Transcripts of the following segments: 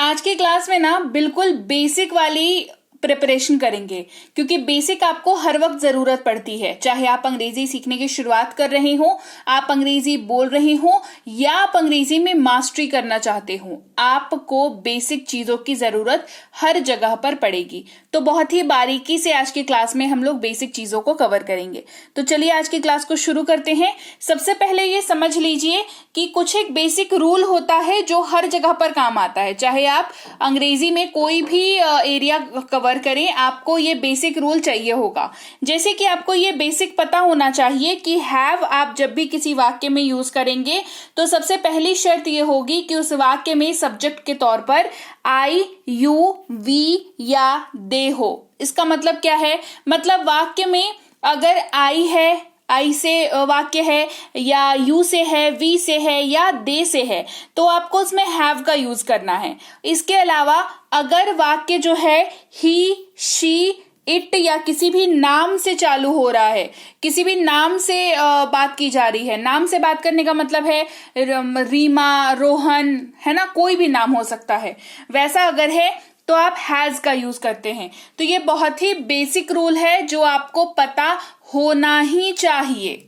आज की क्लास में ना बिल्कुल बेसिक वाली प्रिपरेशन करेंगे, क्योंकि बेसिक आपको हर वक्त जरूरत पड़ती है। चाहे आप अंग्रेजी सीखने की शुरुआत कर रहे हो, आप अंग्रेजी बोल रहे हो या आप अंग्रेजी में मास्टरी करना चाहते हो, आपको बेसिक चीजों की जरूरत हर जगह पर पड़ेगी। तो बहुत ही बारीकी से आज की क्लास में हम लोग बेसिक चीजों को कवर करेंगे। तो चलिए आज की क्लास को शुरू करते हैं। सबसे पहले ये समझ लीजिए कि कुछ एक बेसिक रूल होता है जो हर जगह पर काम आता है। चाहे आप अंग्रेजी में कोई भी एरिया कवर करें, आपको ये बेसिक रूल चाहिए होगा। जैसे कि आपको ये बेसिक पता होना चाहिए कि हैव आप जब भी किसी वाक्य में यूज करेंगे तो सबसे पहली शर्त ये होगी कि उस वाक्य में सब्जेक्ट के तौर पर आई, यू, वी या दे हो। इसका मतलब क्या है? मतलब वाक्य में अगर आई है, आई से वाक्य है, या यू से है, वी से है या दे से है, तो आपको उसमें हैव का यूज करना है। इसके अलावा अगर वाक्य जो है ही, शी, इट या किसी भी नाम से चालू हो रहा है, किसी भी नाम से बात की जा रही है, नाम से बात करने का मतलब है रीमा, रोहन, है ना, कोई भी नाम हो सकता है, वैसा अगर है तो आप हैज का यूज करते हैं। तो ये बहुत ही बेसिक रूल है जो आपको पता होना ही चाहिए।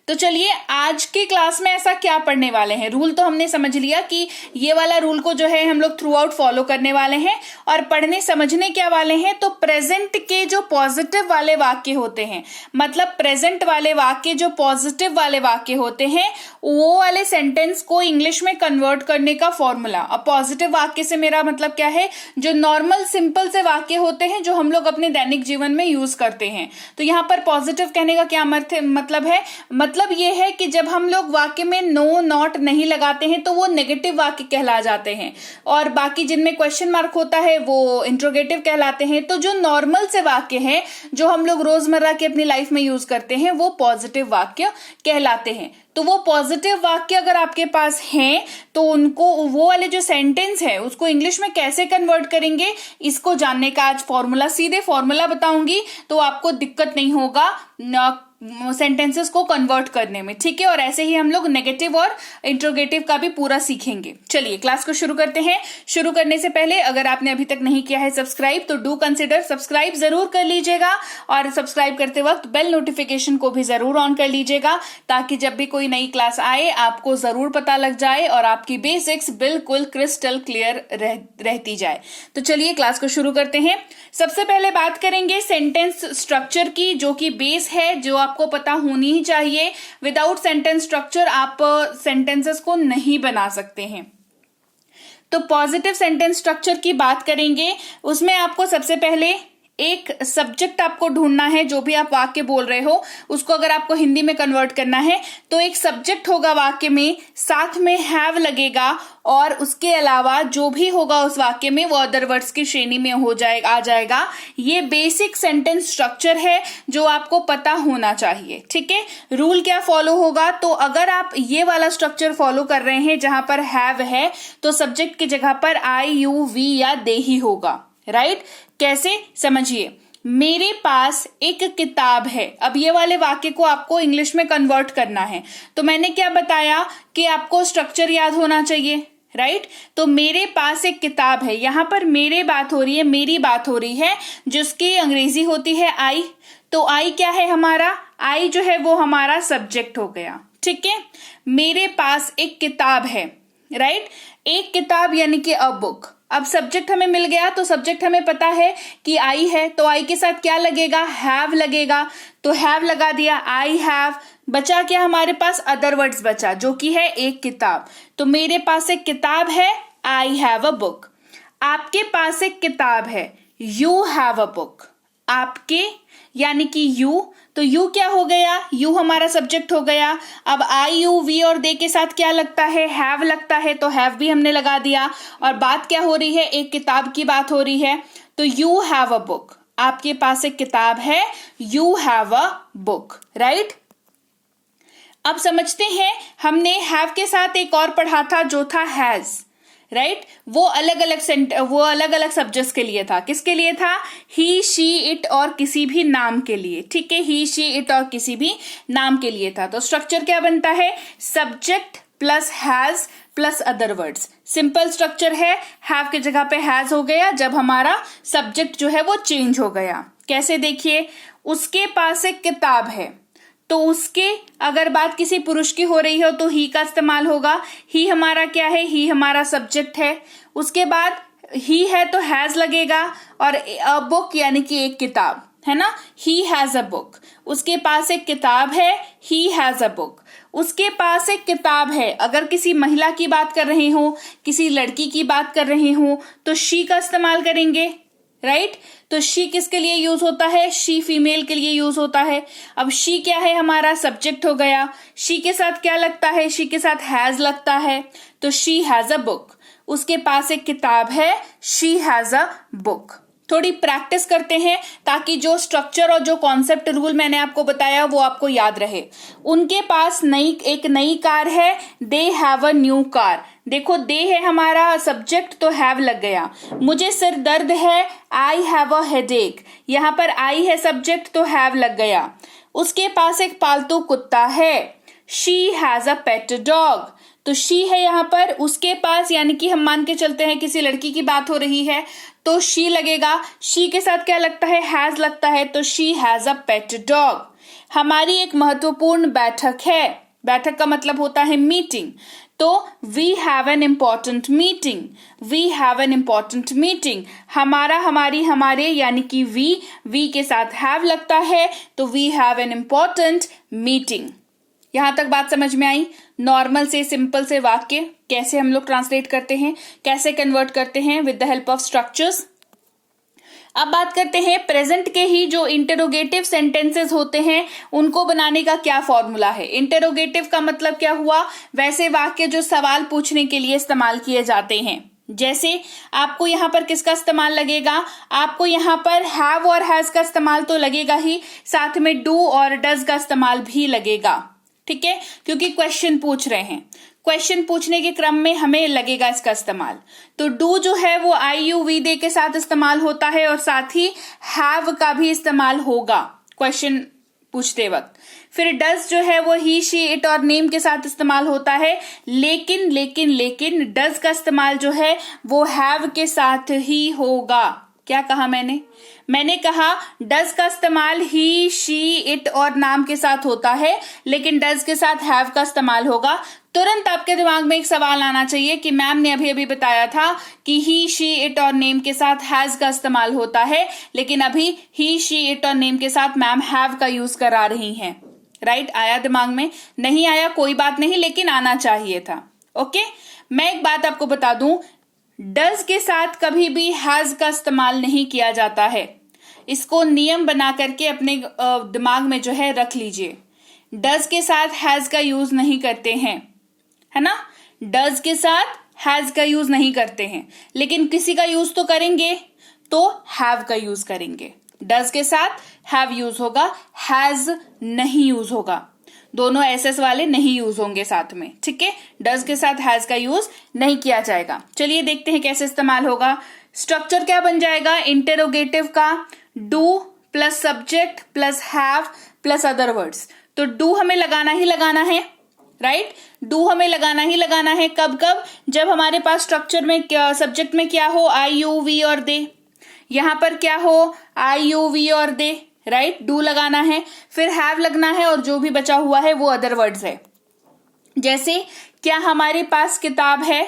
तो चलिए आज की क्लास में ऐसा क्या पढ़ने वाले हैं। रूल तो हमने समझ लिया कि ये वाला रूल को जो है हम लोग थ्रू आउट फॉलो करने वाले हैं, और पढ़ने समझने क्या वाले हैं। तो प्रेजेंट के जो पॉजिटिव वाले वाक्य होते हैं, मतलब प्रेजेंट वाले वाक्य जो पॉजिटिव वाले वाक्य होते हैं, वो वाले सेंटेंस को इंग्लिश में कन्वर्ट करने का फॉर्मूला। अब पॉजिटिव वाक्य से मेरा मतलब क्या है? जो नॉर्मल सिंपल से वाक्य होते हैं जो हम लोग अपने दैनिक जीवन में यूज करते हैं। तो यहाँ पर पॉजिटिव कहने का क्या मतलब है? मतलब ये है कि जब हम लोग वाक्य में नो, नॉट नहीं लगाते हैं तो वो नेगेटिव वाक्य कहला जाते हैं, और बाकी जिनमें क्वेश्चन मार्क होता है वो इंट्रोगेटिव कहलाते हैं। तो जो नॉर्मल से वाक्य हैं जो हम लोग रोजमर्रा की अपनी लाइफ में यूज करते हैं वो पॉजिटिव वाक्य कहलाते हैं। तो वो पॉजिटिव वाक्य अगर आपके पास हैं तो उनको, वो वाले जो सेंटेंस है उसको इंग्लिश में कैसे कन्वर्ट करेंगे, इसको जानने का आज फॉर्मूला, सीधे फॉर्मूला बताऊंगी, तो आपको दिक्कत नहीं होगा सेंटेंसेस को कन्वर्ट करने में, ठीक है। और ऐसे ही हम लोग नेगेटिव और इंट्रोगेटिव का भी पूरा सीखेंगे। चलिए क्लास को शुरू करते हैं। शुरू करने से पहले अगर आपने अभी तक नहीं किया है सब्सक्राइब, तो डू कंसिडर सब्सक्राइब जरूर कर लीजिएगा, और सब्सक्राइब करते वक्त बेल नोटिफिकेशन को भी जरूर ऑन कर लीजिएगा, ताकि जब भी कोई नई क्लास आए आपको जरूर पता लग जाए और आपकी बेसिक्स बिल्कुल क्रिस्टल क्लियर रहती जाए। तो चलिए क्लास को शुरू करते हैं। सबसे पहले बात करेंगे सेंटेंस स्ट्रक्चर की, जो कि बेस है, जो आपको पता होनी ही चाहिए। विदाउट सेंटेंस स्ट्रक्चर आप सेंटेंसेस को नहीं बना सकते हैं। तो पॉजिटिव सेंटेंस स्ट्रक्चर की बात करेंगे, उसमें आपको सबसे पहले एक सब्जेक्ट आपको ढूंढना है। जो भी आप वाक्य बोल रहे हो उसको अगर आपको हिंदी में कन्वर्ट करना है तो एक सब्जेक्ट होगा वाक्य में, साथ में हैव लगेगा, और उसके अलावा जो भी होगा उस वाक्य में वो अदर वर्ड्स की श्रेणी में आ जाएगा। ये बेसिक सेंटेंस स्ट्रक्चर है जो आपको पता होना चाहिए, ठीक है। रूल क्या फॉलो होगा? तो अगर आप ये वाला स्ट्रक्चर फॉलो कर रहे हैं जहां पर हैव है, तो सब्जेक्ट की जगह पर आई, यू, वी या दे ही होगा, राइट। कैसे? समझिए, मेरे पास एक किताब है। अब ये वाले वाक्य को आपको इंग्लिश में कन्वर्ट करना है, तो मैंने क्या बताया कि आपको स्ट्रक्चर याद होना चाहिए, राइट। तो मेरे पास एक किताब है, यहां पर मेरे बात हो रही है, मेरी बात हो रही है, जिसकी अंग्रेजी होती है आई। तो आई क्या है हमारा? आई जो है वो हमारा सब्जेक्ट हो गया, ठीक है। मेरे पास एक किताब है, राइट। एक किताब यानी कि अ बुक। अब सब्जेक्ट हमें मिल गया, तो सब्जेक्ट हमें पता है कि आई है, तो आई के साथ क्या लगेगा? हैव लगेगा। तो हैव लगा दिया, आई हैव। बचा क्या हमारे पास? अदर वर्ड्स बचा, जो कि है एक किताब। तो मेरे पास एक किताब है, आई हैव अ बुक। आपके पास एक किताब है, यू हैव अ बुक। आपके यानी कि यू, तो यू क्या हो गया? यू हमारा सब्जेक्ट हो गया। अब आई, यू, वी और दे के साथ क्या लगता है? हैव लगता है, तो हैव भी हमने लगा दिया। और बात क्या हो रही है? एक किताब की बात हो रही है, तो यू हैव अ बुक। आपके पास एक किताब है, you have a book, right. अब समझते हैं, हमने हैव के साथ एक और पढ़ा था जो था हैज, राइट। वो अलग अलग सब्जेक्ट्स के लिए था। किसके लिए था? ही, शी, इट और किसी भी नाम के लिए, ठीक है। ही, शी, इट और किसी भी नाम के लिए था। तो स्ट्रक्चर क्या बनता है? Subject plus has plus other words. Simple structure है, हैव की जगह पे हैज हो गया जब हमारा सब्जेक्ट जो है वो चेंज हो गया। कैसे, देखिए, उसके पास एक किताब है, तो उसके अगर बात किसी पुरुष की हो रही हो तो ही का इस्तेमाल होगा। ही हमारा क्या है, ही हमारा सब्जेक्ट है। उसके बाद ही है तो हैज लगेगा, और अ बुक यानी कि एक किताब है ना, ही हैज अ बुक। उसके पास एक किताब है, ही हैज अ बुक। उसके पास एक किताब है, अगर किसी महिला की बात कर रहे हो, किसी लड़की की बात कर रहे हो तो शी का इस्तेमाल करेंगे, राइट। तो शी किसके लिए यूज होता है, शी फीमेल के लिए यूज होता है। अब शी क्या है, हमारा सब्जेक्ट हो गया। शी के साथ क्या लगता है, शी के साथ हैज लगता है, तो शी हैज अ बुक। उसके पास एक किताब है, शी हैज अ बुक। थोड़ी प्रैक्टिस करते हैं ताकि जो स्ट्रक्चर और जो कॉन्सेप्ट रूल मैंने आपको बताया वो आपको याद रहे। उनके पास एक नई कार है, दे हैव अ न्यू कार। देखो, दे है हमारा सब्जेक्ट तो हैव लग गया। मुझे सिर दर्द है, आई हैव अ हेडेक। यहाँ पर आई है सब्जेक्ट तो हैव लग गया। उसके पास एक पालतू कुत्ता है, she has a pet dog. तो शी है यहाँ पर, उसके पास यानी कि हम मान के चलते हैं किसी लड़की की बात हो रही है तो शी लगेगा। शी के साथ क्या लगता है, हैज लगता है, तो she has a pet dog. हमारी एक महत्वपूर्ण बैठक है, बैठक का मतलब होता है मीटिंग, तो we have an important meeting. We have an important meeting. हमारा, हमारी, हमारे यानी कि वी के साथ हैव लगता है तो we have an important meeting. यहां तक बात समझ में आई। नॉर्मल से सिंपल से वाक्य कैसे हम लोग ट्रांसलेट करते हैं, कैसे कन्वर्ट करते हैं with the help of structures. अब बात करते हैं प्रेजेंट के ही जो इंटरोगेटिव सेंटेंसेस होते हैं उनको बनाने का क्या फॉर्मूला है। इंटरोगेटिव का मतलब क्या हुआ, वैसे वाक्य जो सवाल पूछने के लिए इस्तेमाल किए जाते हैं। जैसे आपको यहाँ पर किसका इस्तेमाल लगेगा, आपको यहाँ पर हैव और हैज का इस्तेमाल तो लगेगा ही, साथ में डू और डज का इस्तेमाल भी लगेगा, ठीक है, क्योंकि क्वेश्चन पूछ रहे हैं। क्वेश्चन पूछने के क्रम में हमें लगेगा इसका इस्तेमाल। तो डू जो है वो आई यू वी दे के साथ इस्तेमाल होता है और साथ ही हैव का भी इस्तेमाल होगा क्वेश्चन पूछते वक्त। फिर डज जो है वो ही शी इट और नेम के साथ इस्तेमाल होता है, लेकिन लेकिन लेकिन डज का इस्तेमाल जो है वो हैव के साथ ही होगा। क्या कहा मैंने कहा डज का इस्तेमाल ही शी इट और नाम के साथ होता है, लेकिन डज के साथ हैव का इस्तेमाल होगा। तुरंत आपके दिमाग में एक सवाल आना चाहिए कि मैम ने अभी अभी बताया था कि ही शी इट और नेम के साथ हैज का इस्तेमाल होता है, लेकिन अभी ही शी इट और नेम के साथ मैम हैव का यूज करा रही हैं, राइट। आया दिमाग में, नहीं आया कोई बात नहीं, लेकिन आना चाहिए था। ओके, मैं एक बात आपको बता दूं, डज के साथ कभी भी हैज का इस्तेमाल नहीं किया जाता है। इसको नियम बना करके अपने दिमाग में जो है रख लीजिए। डज के साथ हैज का यूज नहीं करते हैं, है ना। डज के साथ हैज का यूज नहीं करते हैं, लेकिन किसी का यूज तो करेंगे, तो हैव का यूज करेंगे। डज के साथ हैव यूज होगा, हैज नहीं यूज होगा। दोनों एसएस वाले नहीं यूज होंगे साथ में, ठीक है। डज के साथ हैज का यूज नहीं किया जाएगा। चलिए देखते हैं कैसे इस्तेमाल होगा। स्ट्रक्चर क्या बन जाएगा इंटेरोगेटिव का, do plus subject plus have plus other words. तो डू हमें लगाना ही लगाना है, राइट। डू हमें लगाना ही लगाना है। कब कब, जब हमारे पास स्ट्रक्चर में सब्जेक्ट में क्या हो, आई यू वी और दे। यहां पर क्या हो, आई यू वी और दे, राइट। डू लगाना है, फिर हैव लगना है, और जो भी बचा हुआ है वो अदर वर्ड्स है। जैसे क्या हमारे पास किताब है,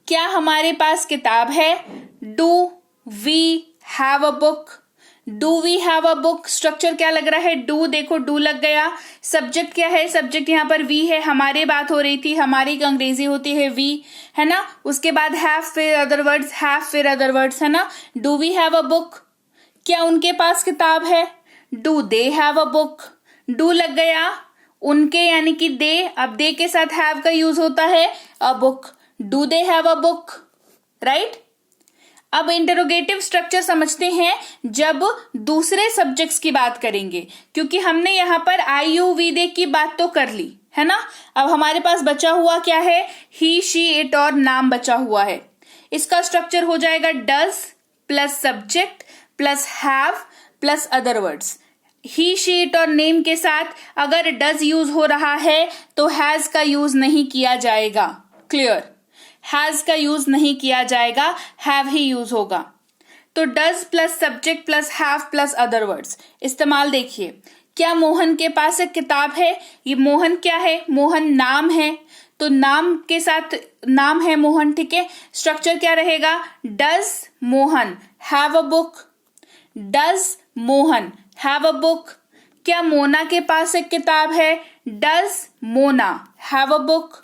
क्या हमारे पास किताब है। Do we have a book, do we have a book. Structure क्या लग रहा है, डू, देखो डू लग गया। सब्जेक्ट क्या है, सब्जेक्ट यहाँ पर वी है, हमारे बात हो रही थी, हमारी की अंग्रेजी होती है वी, है ना। उसके बाद हैव फिर अदर वर्ड्स, हैव फिर अदर वर्ड्स, है ना। Do we have a book, क्या उनके पास किताब है। Do they have a book, do लग गया, उनके यानी कि दे, अब दे के साथ हैव का यूज होता है a book, do they have a book, right. अब इंटरोगेटिव स्ट्रक्चर समझते हैं जब दूसरे सब्जेक्ट्स की बात करेंगे, क्योंकि हमने यहां पर आई यू वी दे की बात तो कर ली, है ना। अब हमारे पास बचा हुआ क्या है, ही शी इट और नाम बचा हुआ है। इसका स्ट्रक्चर हो जाएगा does plus subject plus have plus other words. He she it और नेम के साथ अगर डज यूज हो रहा है तो हैज का यूज नहीं किया जाएगा। क्लियर, हैज का यूज नहीं किया जाएगा, हैव ही यूज होगा। तो does plus subject plus have plus other words इस्तेमाल देखिए। क्या मोहन के पास एक किताब है? ये मोहन क्या है? मोहन नाम है, तो नाम के साथ नाम है मोहन, ठीक है। स्ट्रक्चर क्या रहेगा? Does Mohan have a book, does Mohan have a book. क्या मोना के पास एक किताब है? Does Mona have a book,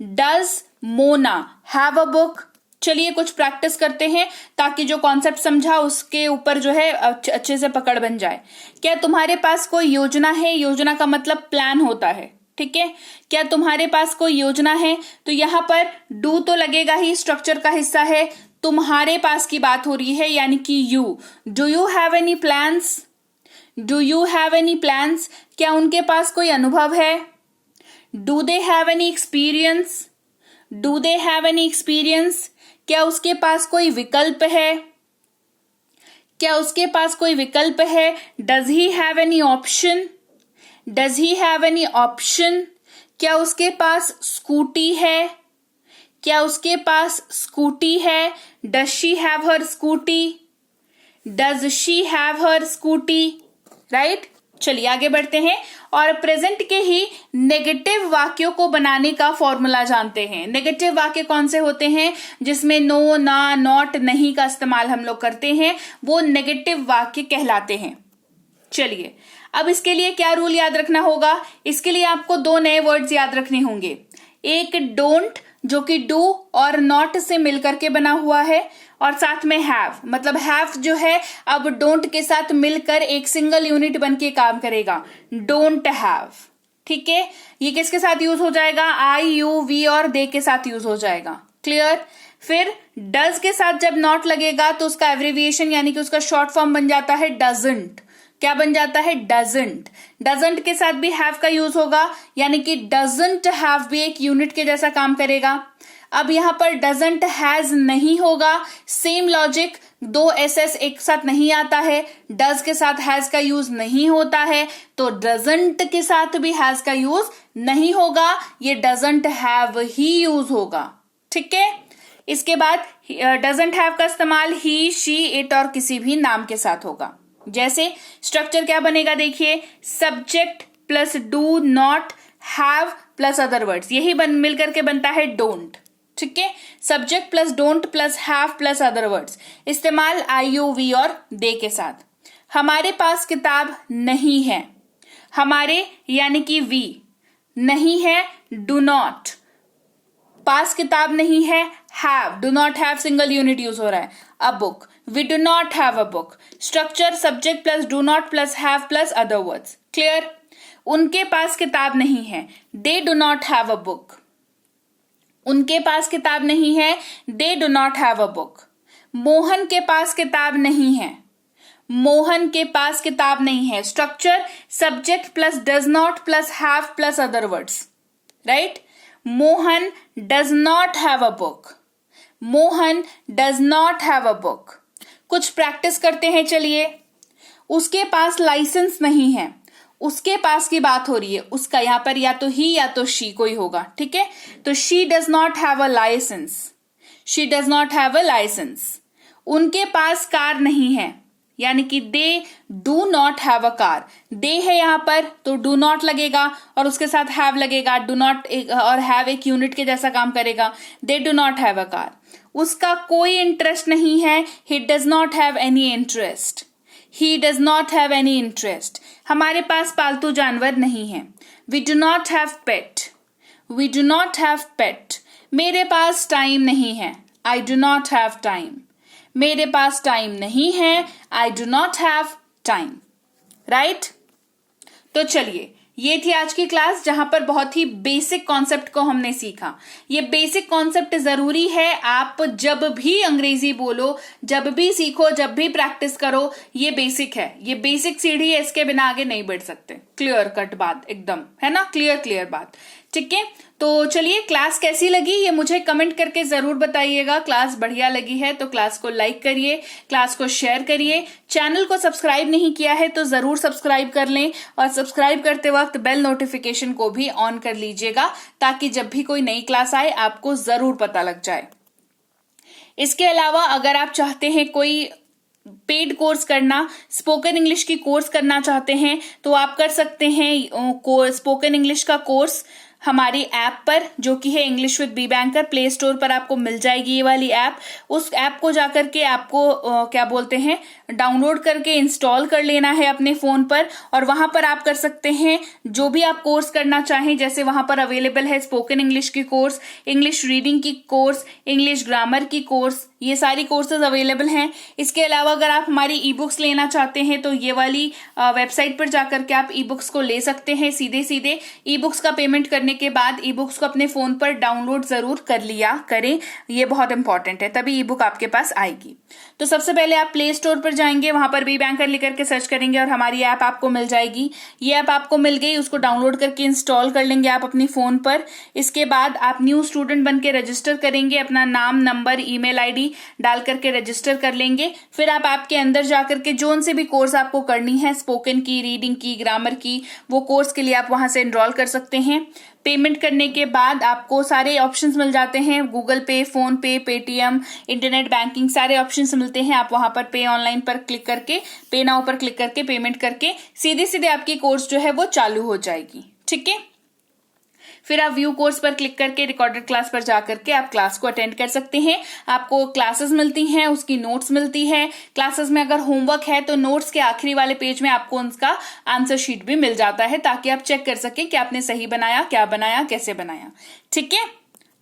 does Mona have a book. चलिए कुछ प्रैक्टिस करते हैं ताकि जो कॉन्सेप्ट समझा उसके ऊपर जो है अच्छे से पकड़ बन जाए। क्या तुम्हारे पास कोई योजना है? योजना का मतलब प्लान होता है, ठीक है। क्या तुम्हारे पास कोई योजना है? तो यहां पर डू तो लगेगा ही, स्ट्रक्चर का हिस्सा है। तुम्हारे पास की बात हो रही है यानी कि you. Do you have any plans? Do you have any plans? क्या उनके पास कोई अनुभव है? Do they have any experience? Do they have any experience? क्या उसके पास कोई विकल्प है? क्या उसके पास कोई विकल्प है? Does he have any option? Does he have any option? क्या उसके पास स्कूटी है? क्या उसके पास स्कूटी है? Does she have her scooty? Does she have her scooty? Right. चलिए आगे बढ़ते हैं और प्रेजेंट के ही नेगेटिव वाक्यों को बनाने का फॉर्मूला जानते हैं। नेगेटिव वाक्य कौन से होते हैं? जिसमें नो, ना, नॉट, नहीं का इस्तेमाल हम लोग करते हैं, वो नेगेटिव वाक्य कहलाते हैं। चलिए अब इसके लिए क्या रूल याद रखना होगा? इसके लिए आपको दो नए वर्ड्स याद रखने होंगे। एक डोंट जो कि डू और नॉट से मिलकर के बना हुआ है, और साथ में हैव, मतलब हैव जो है अब डोंट के साथ मिलकर एक सिंगल यूनिट बन के काम करेगा, डोंट हैव, ठीक है। ये किसके साथ यूज हो जाएगा? आई, यू, वी और दे के साथ यूज हो जाएगा। क्लियर। फिर डज के साथ जब नॉट लगेगा तो उसका एब्रिविएशन यानी कि उसका शॉर्ट फॉर्म बन जाता है डजंट। क्या बन जाता है? डजंट। डजंट के साथ भी हैव का यूज होगा यानी कि डजंट हैव भी एक यूनिट के जैसा काम करेगा। अब यहां पर डजंट हैज नहीं होगा, सेम लॉजिक, दो एसएस एक साथ नहीं आता है। डज के साथ हैज का यूज नहीं होता है तो डजंट के साथ भी हैज का यूज नहीं होगा, ये डजंट हैव ही यूज होगा, ठीक है। इसके बाद डजंट हैव का इस्तेमाल ही, शी, इट और किसी भी नाम के साथ होगा। जैसे स्ट्रक्चर क्या बनेगा देखिए, subject plus do not have plus other words, यही मिलकर के बनता है डोंट, ठीक है। Subject plus don't plus have plus other words, इस्तेमाल आई, यू, वी और दे के साथ। हमारे पास किताब नहीं है, हमारे यानी कि वी, नहीं है डू नॉट, पास किताब नहीं है have, do not have single unit use हो रहा है। A book, we do not have a book, structure subject plus do not plus have plus other words. Clear. उनके पास किताब नहीं है, they do not have a book, उनके पास किताब नहीं है, they do not have a book. Mohan के पास किताब नहीं है, मोहन के पास किताब नहीं है, structure subject plus does not plus have plus other words, right. Mohan does not have a book, Mohan does not have a book. कुछ प्रैक्टिस करते हैं चलिए। उसके पास लाइसेंस नहीं है, उसके पास की बात हो रही है, उसका यहां पर या तो ही या तो शी कोई होगा, ठीक है। तो she does not have a licence, she does not have a licence. उनके पास कार नहीं है यानी कि they do not have a car, they है यहां पर तो डू नॉट लगेगा और उसके साथ हैव लगेगा, डू नॉट और हैव एक यूनिट के जैसा काम करेगा, they do not have a car. उसका कोई इंटरेस्ट नहीं है, he does not have any interest, he does not have any interest. हमारे पास पालतू जानवर नहीं है, we do not have pet, we do not have pet. मेरे पास टाइम नहीं है, I do not have time, मेरे पास टाइम नहीं है, I do not have time, right. तो चलिए ये थी आज की क्लास जहां पर बहुत ही बेसिक कॉन्सेप्ट को हमने सीखा। ये बेसिक कॉन्सेप्ट जरूरी है, आप जब भी अंग्रेजी बोलो, जब भी सीखो, जब भी प्रैक्टिस करो, ये बेसिक है, ये बेसिक सीढ़ी है, इसके बिना आगे नहीं बढ़ सकते। क्लियर कट बात एकदम, है ना, क्लियर बात। ठीक है, तो चलिए क्लास कैसी लगी ये मुझे कमेंट करके जरूर बताइएगा। क्लास बढ़िया लगी है तो क्लास को लाइक करिए, क्लास को शेयर करिए। चैनल को सब्सक्राइब नहीं किया है तो जरूर सब्सक्राइब कर लें, और सब्सक्राइब करते वक्त बेल नोटिफिकेशन को भी ऑन कर लीजिएगा ताकि जब भी कोई नई क्लास आए आपको जरूर पता लग जाए। इसके अलावा अगर आप चाहते हैं कोई पेड कोर्स करना, स्पोकन इंग्लिश की कोर्स करना चाहते हैं तो आप कर सकते हैं स्पोकन इंग्लिश का कोर्स हमारी ऐप पर, जो कि है English with B banker. Play store पर आपको मिल जाएगी ये वाली ऐप। उस ऐप को जाकर के आपको डाउनलोड करके इंस्टॉल कर लेना है अपने फोन पर, और वहां पर आप कर सकते हैं जो भी आप कोर्स करना चाहें। जैसे वहां पर अवेलेबल है स्पोकन इंग्लिश की कोर्स, इंग्लिश रीडिंग की कोर्स, इंग्लिश ग्रामर की कोर्स, ये सारी कोर्सेज अवेलेबल हैं। इसके अलावा अगर आप हमारी ई बुक्स लेना चाहते हैं तो ये वाली वेबसाइट पर जाकर के आप ई बुक्स को ले सकते हैं। सीधे सीधे ई बुक्स का पेमेंट करने के बाद ई बुक्स को अपने फोन पर डाउनलोड जरूर कर लिया करें, ये बहुत इंपॉर्टेंट है, तभी ई बुक आपके पास आएगी। तो सबसे पहले आप प्ले स्टोर पर जाएंगे, वहां पर बी बैंकर लिख करके सर्च करेंगे और हमारी ऐप आपको मिल जाएगी। ये ऐप आपको मिल गई, उसको डाउनलोड करके इंस्टॉल कर लेंगे आप अपनी फोन पर। इसके बाद आप न्यू स्टूडेंट बन के रजिस्टर करेंगे, अपना नाम, नंबर, ईमेल आईडी डाल करके रजिस्टर कर लेंगे। फिर आप ऐप के अंदर जाकर के जोन से भी कोर्स आपको करनी है, स्पोकन की, रीडिंग की, ग्रामर की, वो कोर्स के लिए आप वहां से एनरोल कर सकते हैं। पेमेंट करने के बाद आपको सारे ऑप्शंस मिल जाते हैं, गूगल पे, फोन पे, पेटीएम, इंटरनेट बैंकिंग, सारे ऑप्शंस मिलते हैं। आप वहां पर पे ऑनलाइन पर क्लिक करके, पे नाउ पर क्लिक करके पेमेंट करके सीधे सीधे आपकी कोर्स जो है वो चालू हो जाएगी। ठीक है, फिर आप व्यू कोर्स पर क्लिक करके रिकॉर्डेड क्लास पर जाकर के आप क्लास को अटेंड कर सकते हैं। आपको क्लासेस मिलती हैं, उसकी नोट्स मिलती है। क्लासेस में अगर होमवर्क है तो नोट्स के आखिरी वाले पेज में आपको उसका आंसर शीट भी मिल जाता है, ताकि आप चेक कर सकें कि आपने सही बनाया, क्या बनाया, कैसे बनाया। ठीक है,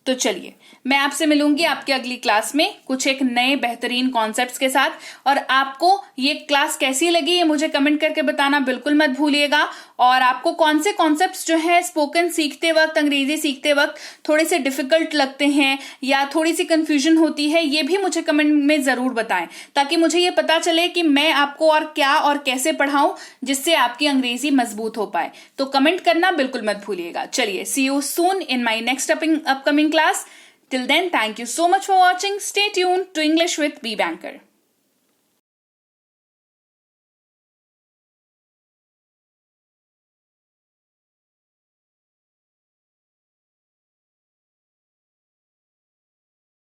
तो चलिए मैं आपसे मिलूंगी आपकी अगली क्लास में कुछ एक नए बेहतरीन कॉन्सेप्ट्स के साथ। और आपको ये क्लास कैसी लगी ये मुझे कमेंट करके बताना बिल्कुल मत भूलिएगा। और आपको कौन से कॉन्सेप्ट्स जो है स्पोकन सीखते वक्त, अंग्रेजी सीखते वक्त थोड़े से डिफिकल्ट लगते हैं या थोड़ी सी कंफ्यूजन होती है, ये भी मुझे कमेंट में जरूर बताएं, ताकि मुझे ये पता चले कि मैं आपको और क्या और कैसे पढ़ाऊं जिससे आपकी अंग्रेजी मजबूत हो पाए। तो कमेंट करना बिल्कुल मत भूलिएगा। चलिए, see you soon in my next upcoming class. Till then, thank you so much for watching. Stay tuned to English with B Banker.